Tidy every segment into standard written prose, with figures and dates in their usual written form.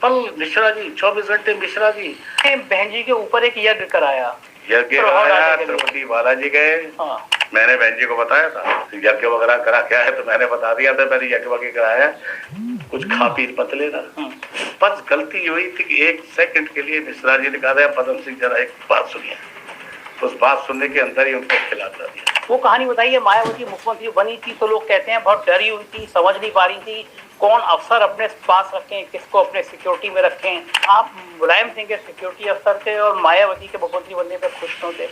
कल मिश्रा जी 24 घंटे मिश्रा जी बहन जी के ऊपर एक यज्ञ कराया, तिरुपति बालाजी गए। हाँ। मैंने बहन जी को बताया था यज्ञ वगैरह करा क्या है, तो मैंने बता दिया था मैंने यज्ञ वगैरह कराया, कुछ खा पी मत लेना। बस गलती हुई थी कि 1 सेकंड के लिए मिश्रा जी ने कहा था पदम सिंह जरा एक बात सुनिए, उस बात सुनने के अंदर ही उनको खिला दिया। वो कहानी बताइए, मायावती मुख्यमंत्री बनी थी तो लोग कहते हैं बहुत डरी हुई थी, समझ नहीं पा रही थी कौन अफसर अपने पास रखें, किसको अपने सिक्योरिटी में रखें। आप मुलायम सिंह के सिक्योरिटी अफसर थे और मायावती के मुख्यमंत्री बनने पर खुश थे।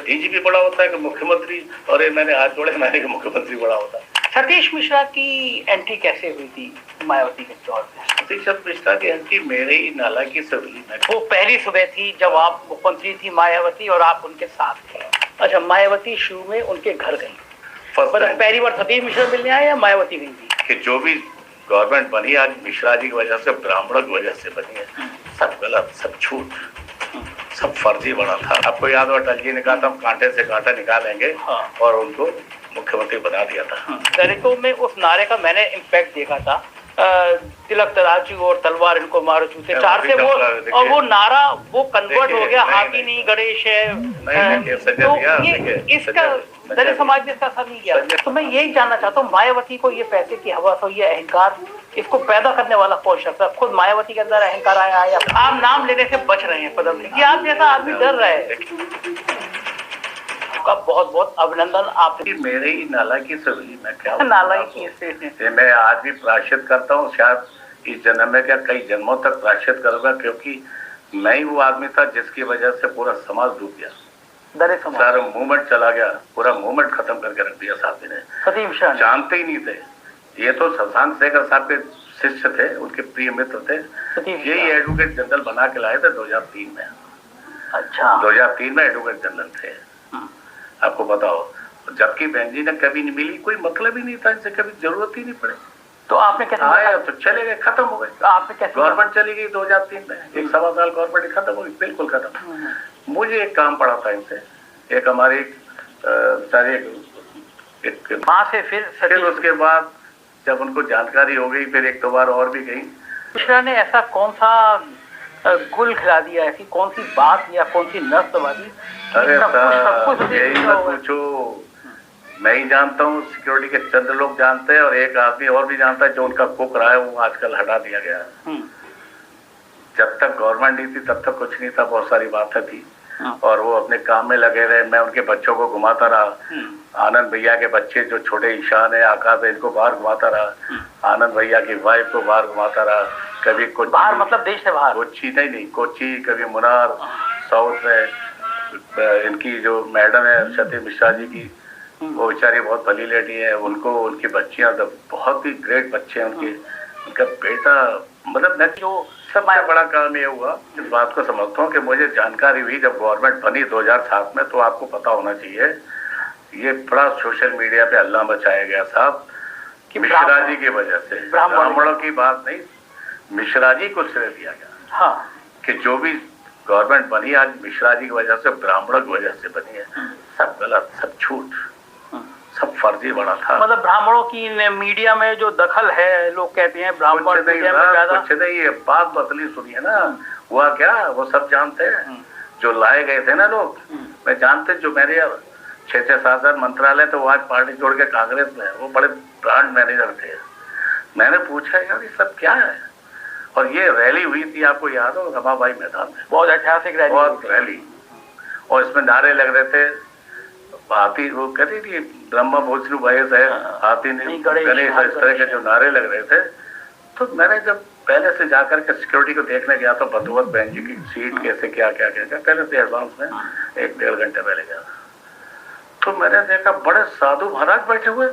डीजीपी बड़ा होता है कि मुख्यमंत्री, और मैंने हाथ जोड़े, मैंने कि मुख्यमंत्री बड़ा होता है। सतीश मिश्रा की एंट्री कैसे हुई थी मायावती के तौर पे? सतीश मिश्रा की एंट्री मेरे ही नालायकी से हुई। वो पहली सुबह थी जब आप मुख्यमंत्री थी मायावती और आप उनके साथ थे। अच्छा, मायावती शुरू में उनके घर गई, पहली बार सतीश मिश्रा मिलने आए या मायावती गई थी? कि जो भी गवर्नमेंट बनी आज मिश्रा जी की वजह से, ब्राह्मणों की वजह से बनी है, सब गलत, सब झूठ, सब फर्जी बना था। आपको याद हो अटल जी ने कहा था हम कांटे से कांटा निकालेंगे, और उनको मुख्यमंत्री बना दिया था। दलितों में उस नारे का मैंने इम्पैक्ट देखा था, तिलक तराजू और तलवार इनको मारो जूते चार से, वो और वो नारा वो कन्वर्ट हो गया हाथी नहीं गणेश है। तो ये इसका दलित समाज ने इसका असर नहीं किया। तो मैं यही जानना चाहता हूँ, मायावती को ये पैसे की हवस हो, ये अहंकार, इसको पैदा करने वाला कौन शख्स है? खुद मायावती के अंदर अहंकार आया है या आप नाम लेने से बच रहे हैं पदम सिंह? आप जैसा आदमी डर रहा है। आपका बहुत बहुत अभिनंदन। आप मेरे ही नालायकी से हुई, मैं क्या नालायकी से मैं आज भी प्रायश्चित करता हूँ, शायद इस जन्म में क्या कई जन्मों तक प्रायश्चित करूंगा, क्योंकि मैं ही वो आदमी था जिसकी वजह से पूरा समाज डूब गया, सारा मूवमेंट चला गया, पूरा मूवमेंट खत्म करके रख दिया साथी ने। जानते ही नहीं थे, ये तो शशांक शेखर साहब के शिष्य थे, उनके प्रिय मित्र थे, यही एडवोकेट जनरल बना के लाए थे 2003 में। अच्छा, 2003 में एडवोकेट जनरल थे, आपको बताओ। जबकि बहन जी ने कभी नहीं मिली, कोई मतलब ही नहीं था इनसे, कभी जरूरत ही नहीं पड़े। तो आपने कैसे आया तो चले गए, खत्म हो गए। तो आपने कैसे गवर्नमेंट चली गई 2003 में, 1-1.25 साल गवर्नमेंट खत्म हो गई, बिल्कुल खत्म। मुझे एक काम पड़ा था इनसे, एक हमारे वहां से फिर उसके बाद जब उनको जानकारी हो गई, फिर 1-2 बार और भी गई। मिश्रा ने ऐसा कौन सा गुल खिला दिया, ऐसी कौन सी बात या कौन सी नस दबा दी? अरे सर, यही मत पूछो, मैं ही जानता हूँ, सिक्योरिटी के चंद लोग जानते हैं, और एक आदमी और भी जानता है जो उनका कुक रहा है, वो आजकल हटा दिया गया है। जब तक गवर्नमेंट नहीं थी तब तक कुछ नहीं था, बहुत सारी बातें थी, और वो अपने काम में लगे रहे। मैं उनके बच्चों को घुमाता रहा, आनंद भैया के बच्चे जो छोटे ईशान है, आकाश है, इनको बाहर घुमाता रहा, आनंद भैया की वाइफ को बाहर घुमाता रहा, कभी कोची, बाहर मतलब देश से बाहर, कोची नहीं, कोची, कभी मुनार, साउथ में। इनकी जो मैडम है सती मिश्रा जी की, वो बेचारी बहुत भली लेडी है, उनको उनकी बच्चियां बहुत ही ग्रेट बच्चे हैं उनके, उनका बेटा, मतलब मैं जो सबसे बड़ा काम ये हुआ, इस बात को समझता हूँ कि मुझे जानकारी हुई जब गवर्नमेंट बनी 2007 में, तो आपको पता होना चाहिए, ये बड़ा सोशल मीडिया पे हल्ला मचाया गया साहब कि मिश्रा जी की वजह से, ब्राह्मणों की बात नहीं, मिश्रा जी को श्रेय दिया गया। हाँ, कि जो भी गवर्नमेंट बनी आज मिश्रा जी की वजह से, ब्राह्मणों की वजह से बनी है, सब गलत, सब झूठ, सब फर्जी बना था। मतलब ब्राह्मणों की मीडिया में जो दखल है, लोग कहते हैं ब्राह्मण मीडिया में ज्यादा कुछ नहीं, ये बात बदली सुनिए ना, हुआ क्या, वो सब जानते हैं, जो लाए गए थे ना लोग, मैं जानते, जो मेरे 6-7 मंत्रालय, तो वो आज पार्टी जोड़ के कांग्रेस में, वो बड़े ब्रांड मैनेजर थे। मैंने पूछा यार ये सब क्या है, और ये रैली हुई थी, आपको याद हो, रमाबाई मैदान में, बहुत ऐतिहासिक रैली, और इसमें नारे लग रहे थे, हाथी, वो कहती थी ब्रह्मा भोजनु भयस है, हाथी नहीं गणेश, इस तरह के जो नारे लग रहे थे। तो मैंने जब पहले से जाकर के सिक्योरिटी को देखने गया, तो बंदोबस्त बहन जी की सीट कैसे क्या क्या क्या पहले से एडवांस में 1-1.5 घंटे पहले गया, तो मैंने देखा बड़े साधु महाराज बैठे हुए,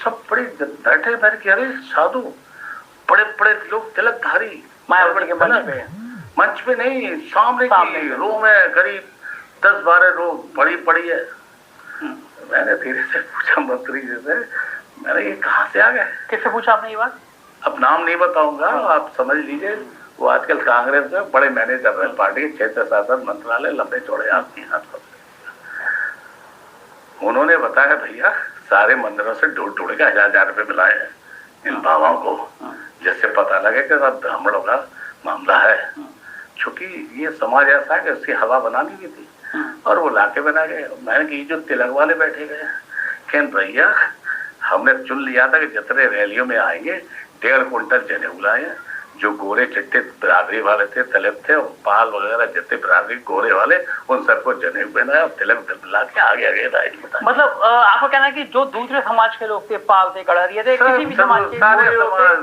सब बड़े बैठे, मैंने कहा अरे साधु, बड़े बड़े लोग, तिलकधारी, मायावती के मंच पे नहीं, सामने की रो में करीब 10-12 लोग, बड़ी पड़ी है। मैंने धीरे से पूछा मंत्री जी से, मैंने ये कहाँ से आ गए? किससे पूछा आपने ये बात? अब नाम नहीं बताऊंगा, आप समझ लीजिए, वो आजकल कांग्रेस में बड़े मैनेजर है पार्टी के, 6-7 मंत्रालय, लंबे चौड़े आदमी हाथ पर। उन्होंने बताया भैया सारे मंदिरों से ढूंढ के 1000 रुपए मिलाए हैं इन बाबाओं को, जिससे पता लगे कि सब ब्राह्मणों का मामला है, क्योंकि ये समाज ऐसा है कि उसकी हवा बनानी भी थी और वो लाके बना गए। मैंने कि जो तिलक वाले बैठे गए, कहन भैया हमने चुन लिया था कि जितने रैलियों में आएंगे 1.5 क्विंटल जनेऊ लाए, जो गोरे चिट्टे बिरादरी वाले थे, दलित थे, पाल वगैरह जितने बिरादरी गोरे वाले, उन सबको जनेऊ पहनाया, तिलक ला के आगे आगे राइट बताया। मतलब आपको कहना है कि जो दूसरे समाज के लोग थे, पाल थे, गड़रिये थे, किसी भी समाज के, सारे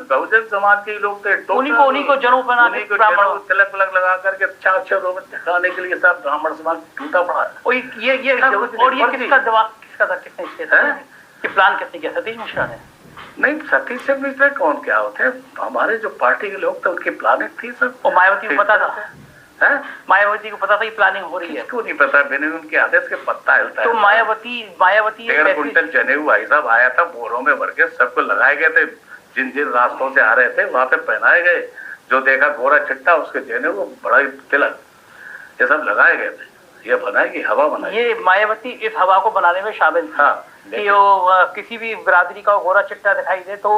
बहुजन समाज के लोग थे, उन्हीं को जनेऊ पहना के तिलक विलक लगा करके 4-6 रोज दिखाने के लिए सब ब्राह्मण समाज टूटा पड़ा। और ये किसका जवाब, किसका था, किसने इसके प्लान किसने किया? सतीश मिश्रा ने? नहीं, सतीश से मिश्रा कौन क्या होते हैं, हमारे जो पार्टी के लोग थे उनकी प्लानिंग थी सब। और मायावती को पता था? है मायावती को पता था ये प्लानिंग हो रही है? क्यों नहीं पता, मैंने उनके आदेश के पत्ता हिलता है। तो मायावती 1.5 क्विंटल जनेऊ भाई साहब आया था, बोरों में भर के सबको लगाए गए थे, जिन जिन रास्तों से आ रहे थे वहां पे पहनाए गए, जो देखा गोरा चिट्टा उसके जनेऊ बड़ा तिलक, ये सब लगाए गए थे। ये बनाएगी, हवा बनाएगी। ये मायावती इस हवा को बनाने में शामिल थी। हाँ, कि वो किसी भी बिरादरी का गोरा चिट्टा दिखाई दे तो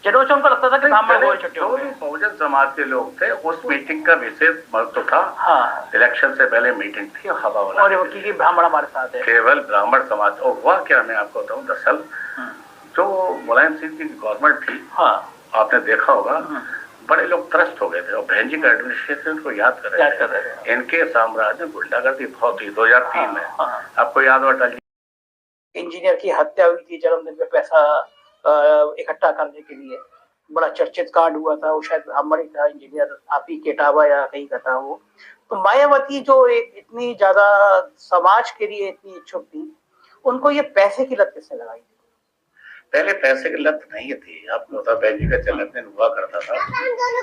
जनों से उनको लगता था कि ब्राह्मण गोरे चिट्टे हो गए। बहुजन समाज के लोग थे, उस मीटिंग का विशेष महत्व था। हाँ, इलेक्शन से पहले मीटिंग थी हवा वाला, और क्योंकि ब्राह्मण हमारे साथ है, केवल ब्राह्मण समाज। और हुआ क्या, मैं आपको बताऊं, दरअसल जो मुलायम सिंह की गवर्नमेंट थी, हाँ, आपने देखा होगा, बड़े लोग त्रस्त हो गए थे और बहन जी का एडमिनिस्ट्रेशन को याद कर रहे थे। इनके साम्राज्य में गुंडागर्दी बहुत थी। 2003 में आपको याद हो, अटल इंजीनियर की हत्या हुई थी, जन्मदिन पे पैसा इकट्ठा करने के लिए बड़ा चर्चित कांड हुआ था। वो शायद ब्राह्मण ही था, इंजीनियर आप ही केटावा या कहीं का था वो। तो मायावती जो इतनी ज्यादा समाज के लिए इतनी इच्छुक थी, उनको ये पैसे की लत किसने लगाई? पहले पैसे की लत नहीं थी। आपको पता, बहन जी का जन्मदिन हुआ करता था,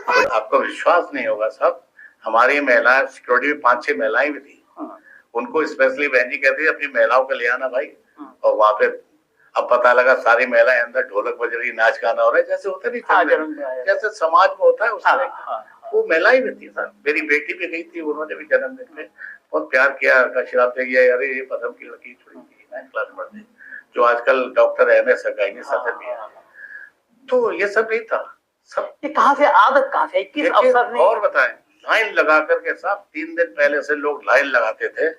तो आपको विश्वास नहीं होगा साहब, हमारी महिला सिक्योरिटी में 5-6 महिलाएं भी थी, उनको स्पेशली बहन जी कहती है अपनी महिलाओं को ले आना भाई। और वहां पे अब पता लगा सारी महिलाएं अंदर ढोलक बज रही, नाच गाना हो रहा है, जैसे होता नहीं, जैसे समाज में होता है उस तरह। वो महिलाएं भी थी सर, मेरी बेटी भी गई थी, उन्होंने भी जन्मदिन में बहुत प्यार किया, आशीर्वाद दिया, अरे ये पदम की लड़की छोड़ी थी 9th क्लास में पढ़ती, जो आजकल डॉक्टर MS गायनी सर्जन भी है। तो ये सब नहीं था। सब ये कहाँ से, आदत कहाँ से, किस अवसर ने? और बताएं, लाइन लगा करके साहब 3 दिन पहले से लोग लाइन लगाते थे,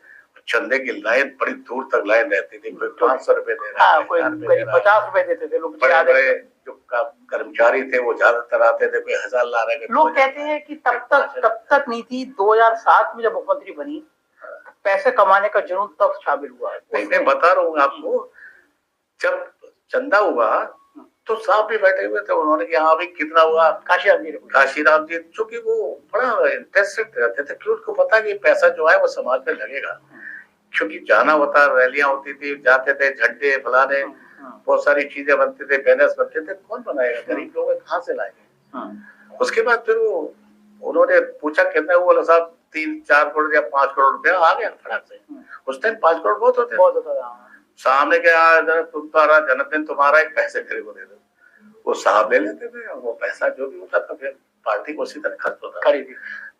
चंदे की लाइन बड़ी दूर तक लाइन रहती थी, कोई 500 रुपए दे रहा है, कोई 50 रुपए देते थे लोग। बड़े बड़े जो कर्मचारी थे वो ज्यादातर आते थे, कोई 1000 ला रहे थे। लोग कहते हैं कि तब तक नीति 2007 में जब मुख्यमंत्री बनी, पैसे कमाने का जुनून तब शामिल हुआ। नहीं, मैं बता रहा हूँ आपको, जब चंदा हुआ तो साहब भी बैठे हुए थे, उन्होंने कि हाँ भाई कितना हुआ, काशीराम जी, चूंकि वो बड़ा इंटरेस्टेड रहते थे, क्योंकि उनको पता कि पैसा जो है वो समाज में लगेगा, क्योंकि जाना होता, रैलियां होती थी, जाते थे, झंडे फलाने, बहुत सारी चीजें बनती थी, बैनर्स बनते थे, कौन बनाएगा, गरीब लोग कहाँ से लाएंगे। उसके बाद फिर वो उन्होंने पूछा कितना हुआ, बोला साहब 3-4 करोड़ या 5 करोड़ रुपया आ गया फटाक से। उस टाइम 5 करोड़ बहुत होते, सामने क्या, तुम्हारा जन्मदिन तुम्हारा, एक पैसे मेरे को दे दो, वो साहब ले लेते थे, वो पैसा जो भी होता था फिर पार्टी को उसी तरह खर्च होता था।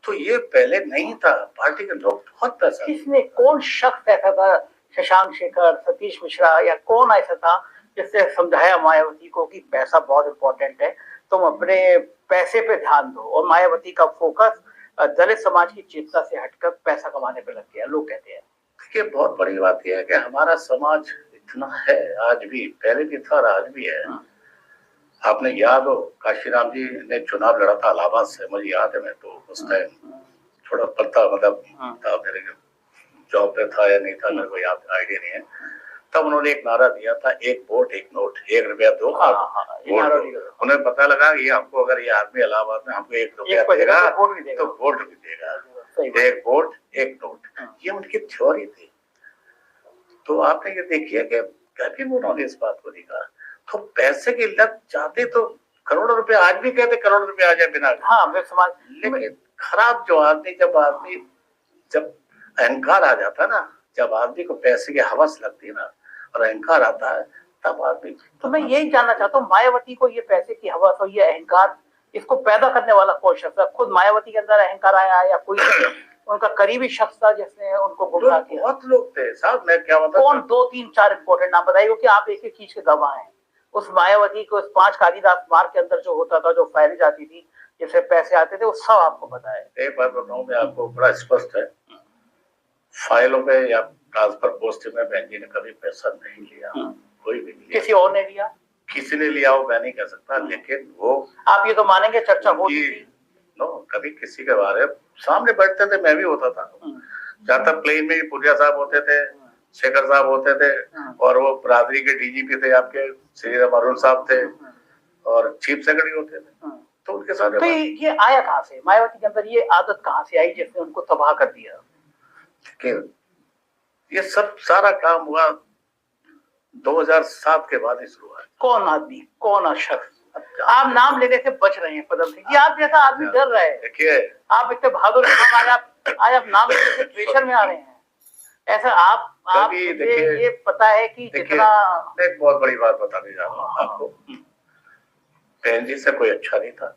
तो ये पहले नहीं था, पार्टी के लोग बहुत पैसा। किसने, कौन शख्स ऐसा था, शशांक शेखर, सतीश मिश्रा या कौन ऐसा था जिसने समझाया मायावती को कि पैसा बहुत इंपॉर्टेंट है, तुम अपने पैसे पे ध्यान दो, और मायावती का फोकस दलित समाज की चेतना से हटकर पैसा कमाने पे लग गया, लोग कहते हैं। देखिए, बहुत बड़ी बात यह है कि हमारा समाज इतना है आज भी, पहले भी था और आज भी है। आपने याद हो, काशीराम जी ने चुनाव लड़ा था इलाहाबाद से, मुझे याद है, मैं तो उस टाइम थोड़ा पता, मतलब था, मेरे जॉब पे था या नहीं था मेरे को याद, आइडिया नहीं है। तब उन्होंने एक नारा दिया था, 1 वोट 1 नोट, 1 रुपया दो उन्हें पता लगा ये हमको, अगर ये आदमी इलाहाबाद में हमको 1 रुपया देगा तो वोट भी देगा, 1 वोट 1 नोट, ये उनकी थ्योरी थी। तो आपने ये देखिए कि कभी उन्होंने इस बात को देखा, तो पैसे की लत चाहते तो करोड़ों रुपए, आज भी कहते करोड़ रुपए आ जाए बिना, हाँ समाज। लेकिन खराब जो आदमी, जब अहंकार आ जाता है ना, जब आदमी को पैसे की हवस लगती है ना और अहंकार आता है, तब आदमी। तो मैं यही जानना चाहता हूँ, मायावती को ये पैसे की हवस और ये अहंकार, इसको पैदा करने वाला कौन शख्स है? खुद मायावती के अंदर अहंकार आया या कोई उनका करीबी शख्स था जिसने उनको गुमराह किया? बहुत लोग थे साहब, मैं क्या बताऊं। कौन? 2-3-4 इंपॉर्टेंट नाम बताइए, क्योंकि आप एक एक चीज के गवाह हैं। उस मायावती को उस 5 कालिदास मार्ग के अंदर जो होता था, जो फाइलें जाती थी, जैसे पैसे आते थे, वो सब आपको पता है? एक बात बताऊं मैं आपको, बड़ा स्पष्ट है, फाइलों पे या ट्रांसफर पोस्ट में बहन जी ने कभी पैसा नहीं लिया, कोई भी नहीं लिया। किसी और ने लिया? किसी ने लिया हो मैं नहीं कह सकता, लेकिन वो आप ये तो मानेंगे चर्चा होती थी? नो, कभी किसी के बारे में सामने बैठते थे, मैं भी होता था, जहाँ तक प्लेन में पुलिया साहब होते थे, शेखर साहब होते थे, और वो बरादरी के डीजीपी थे आपके श्री अरुण साहब थे, और चीफ सेक्रेटरी होते थे, तो उनके साथ। तो ये आया कहाँ से, मायावती के अंदर ये आदत कहाँ से आई जिसने उनको तबाह कर दिया? ये सब सारा काम हुआ 2007 के बाद ही शुरू हुआ। कौन आदमी, कौन शख्स? आप नाम लेने से बच रहे हैं पदम सिंह जी, आप जैसा आदमी डर रहे हैं। देखिए, आप इतने बहादुर आज आप नाम लेने से प्रेशर में आ रहे हैं, ऐसा आप ये पता है कि जितना। एक बहुत बड़ी बात बताने जा रहा हूँ आपको, बहन जी से कोई अच्छा नहीं था,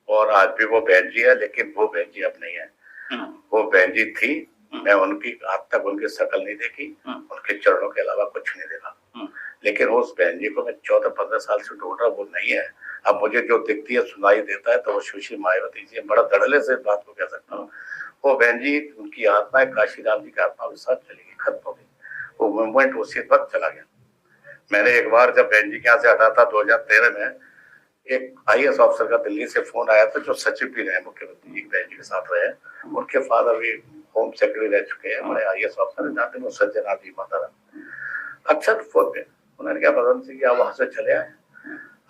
और आज भी वो बहन जी है, लेकिन वो बहन जी अब नहीं है। वो बहन जी थी, मैं उनकी आज तक उनकी शक्ल नहीं देखी, उनके चरणों के अलावा कुछ नहीं देखा, लेकिन उस बहन जी को मैं 14-15 साल से ढूंढ रहा, वो नहीं है। अब मुझे जो दिखती है, सुनाई देता है, तो वो सुश्री मायावती जी, बड़ा धड़ल्ले से इस बात को कह सकता हूँ। वो बहन जी, उनकी आत्मा काशीराम जी की आत्मा के साथ चली गई, खत्म हो गई, वो मूवमेंट उसी वक्त चला गया। मैंने एक बार जब बहन जी के यहाँ से हटा था 2013 में, एक IAS ऑफिसर का दिल्ली से फोन आया था, जो सचिव भी रहे मुख्यमंत्री जी बहन जी के साथ रहे, उनके फादर भी होम सेक्रेटरी रह चुके हैं, बड़े IAS ऑफिसर जाते हैं, सज्जन आदमी माता। अच्छा, तो फोन पे उन्होंने क्या, पदम सिंह आप वहां से चले आए,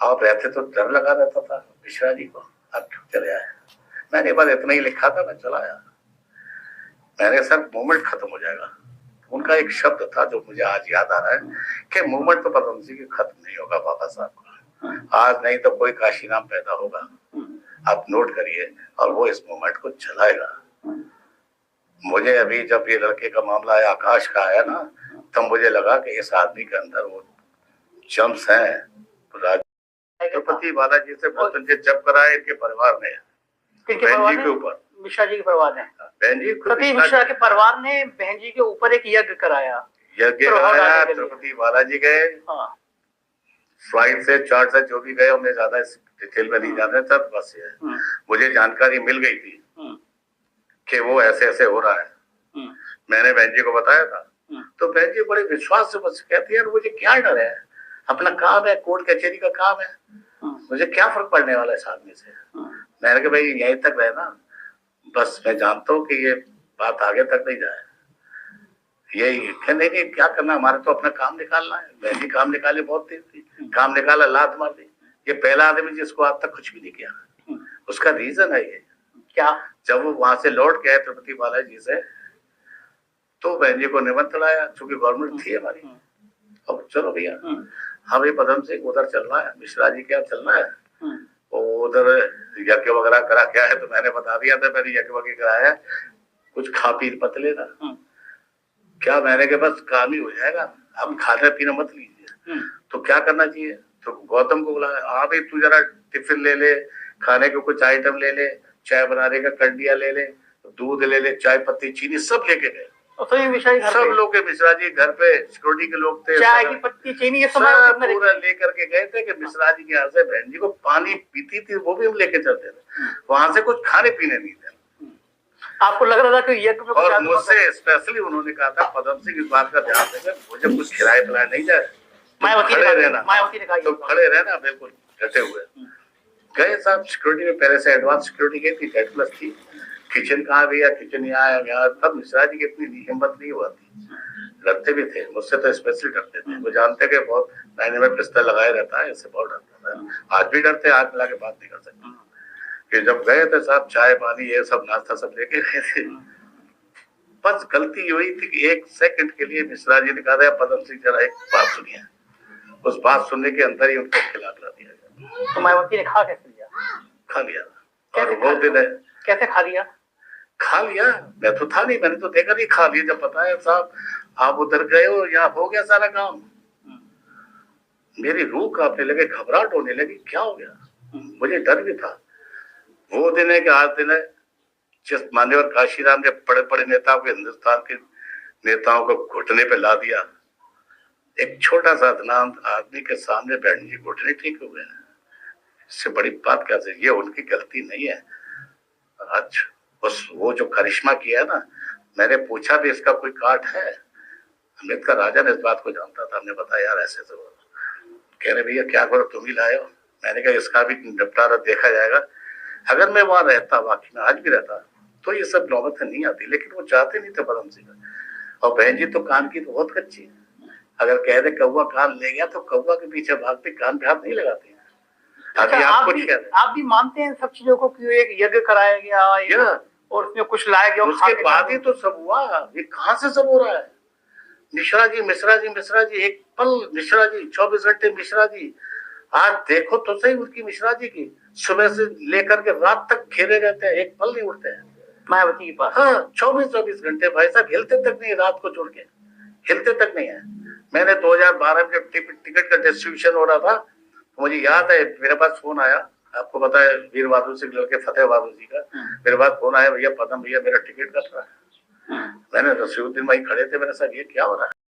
आप रहते तो डर लगा रहता था मिश्रा जी को, आप क्यों चले आए? मैंने बार इतना ही लिखा था, मैं चला आया। मैंने सर मूवमेंट खत्म हो जाएगा, उनका एक शब्द था जो मुझे आज याद आ रहा है कि मूवमेंट तो पदम सिंह की खत्म नहीं होगा बाबा साहब का, आज नहीं तो कोई काशीराम पैदा होगा, आप नोट करिए, और वो इस मूवमेंट को चलाएगा। मुझे अभी जब ये लड़के का मामला आया, आकाश का आया ना, तब मुझे लगा कि इस आदमी के अंदर वो जम्स हैं। तिरुपति बालाजी से जब कराए इनके परिवार ने, बहन जी के ऊपर, मिश्रा जी के परिवार ने, बहन जी मिश्रा के परिवार ने बहन जी के ऊपर एक यज्ञ कराया। तिरुपति बालाजी गए, फ्लाइट से, चार्ट से, जो भी गए, उन्हें ज्यादा डिटेल में नहीं जाना है, सब बस ये मुझे जानकारी मिल गई थी कि वो ऐसे ऐसे हो रहा है। मैंने बहन जी को बताया था, तो बहन जी बड़े विश्वास से बस कहती है, मुझे क्या डर है, अपना काम है, कोर्ट कचहरी का काम है, मुझे क्या फर्क पड़ने वाला है इस आदमी से। मैंने कहा भाई यहीं तक रहना, बस मैं जानता हूँ कि ये बात आगे तक नहीं जाए, यही नहीं क्या करना, हमारे तो अपना काम निकालना है। बहन जी काम निकाले बहुत तेज थी, काम निकाला, लात मार दी। ये पहला आदमी जिसको आज तक कुछ भी नहीं किया, उसका रीजन है ये क्या, जब वो वहां से लौट गए तिरुपति बालाजी से, तो बहन जी को निमंत्रण आया, चूंकि गवर्नमेंट थी हमारी, अब चलो भैया हाँ भाई पदम सिंह उधर चलना है, मिश्रा जी के यहाँ चलना है, उधर यज्ञ वगैरह करा क्या है, तो मैंने बता दिया था, मैंने यज्ञ वगैरह कराया, कुछ खा पी मत लेना। क्या, मैंने के बस काम ही हो जाएगा, आप खाना पीना मत लीजिए। तो क्या करना चाहिए, तो गौतम को बुलाया, हाँ भाई तू जरा टिफिन ले ले, खाने के कुछ आइटम ले ले, चाय बनाने का कंडिया ले ले, दूध ले ले, चाय पत्ती चीनी सब लेके गए, सब लोग के मिश्रा जी घर पे सिक्योरिटी के लोग थे, चाय की पत्ती चीनी ये सब पूरा लेकर के गए थे कि मिश्रा जी के यहाँ से बहन जी को पानी पीती थी, वो भी हम लेके चलते थे, वहां से कुछ खाने पीने नहीं थे। आपको लग रहा था कि यज्ञ में, और मुझसे स्पेशली उन्होंने कहा था पदम सिंह इस बात का ध्यान देकर मुझे कुछ खिलाए पिलाए नहीं जाए, खड़े रहना, तो खड़े रहना बिल्कुल डटे हुए। गए साहब, सिक्योरिटी में पहले से एडवांस सिक्योरिटी गई थी, Z+ थी, किचन कहाँ भैया, किचन यहाँ आया, तब मिश्रा जी की इतनी हिम्मत नहीं हुआ थी, डरते भी थे, मुझसे तो स्पेशली डरते थे, वो जानते कि बहुत महीने में पिस्टल लगाए रहता है, इससे बहुत डरता था, आज भी डरते, आज मिला के बात नहीं कर सकते। कि जब गए थे साहब, चाय पानी ये सब नाश्ता सब लेके गए थे, बस गलती हुई थी कि 1 सेकंड के लिए मिश्रा जी ने कहा पदम सिंह जरा एक बात सुनिए, उस बात सुनने के अंदर ही उनको खिला दिया गया। तो मायावती ने खा कैसे लिया? खा लिया, और वो दिन है कैसे खा लिया? खा लिया, मैं तो था नहीं, मैंने तो देखा नहीं, खा लिया। जब पता है साहब आप उधर गए हो, यहाँ हो गया सारा काम, मेरी रूह कांपने लगे, घबराहट होने लगी, क्या हो गया, मुझे डर भी था। वो दिन है कि आज दिन है जिस मान्यवर काशीराम ने बड़े बड़े नेताओं के, हिंदुस्तान के नेताओं को घुटने पे ला दिया, एक छोटा सा अदनान आदमी के सामने बैठने की घुटने ठीक हो गए, इससे बड़ी बात क्या है? ये उनकी गलती नहीं है। आज वो जो करिश्मा किया है ना, मैंने पूछा भी इसका कोई काट है? अम्बेडकर राजा ने इस बात को जानता था, हमने बताया यार ऐसे तो कह रहे भैया क्या करो तुम ही लाए हो। मैंने कहा इसका भी निपटारा देखा जाएगा। अगर मैं वहां रहता, वाकई में आज भी रहता, तो ये सब नौबत नहीं आती, लेकिन वो चाहते नहीं थे परम सिंह। और बहन जी तो कान की तो बहुत कच्ची है, अगर कह दे कौवा कान ले गया तो कौवा के पीछे भागते, कान पे हाथ नहीं लगाते। अभी आप भी मानते हैं सब चीजों को कि एक यज्ञ कराया गया और उसमें कुछ लाया गया, उसके बाद ही तो सब हुआ। ये कहाँ से सब हो रहा है? मिश्रा जी एक पल मिश्रा जी 24 घंटे मिश्रा जी, आज देखो तो सही उनकी मिश्रा जी की, सुबह से लेकर के रात तक खेले रहते हैं, एक पल नहीं उठते हैं मायावती के पास। हाँ 24 घंटे भाई साहब, हिलते तक नहीं, रात को छोड़ के हिलते तक नहीं है। मैंने 2012 में जब टिकट का डिस्ट्रीब्यूशन हो रहा था, तो मुझे याद है मेरे पास फोन आया, आपको पता है वीर बहादुर सिंह लड़के फतेह बहादुर जी का, मेरे पास फोन आया, भैया पदम भैया मेरा टिकट कट रहा है। मैंने रसीउद्दीन भाई खड़े थे, मैंने साहब ये क्या हो रहा है?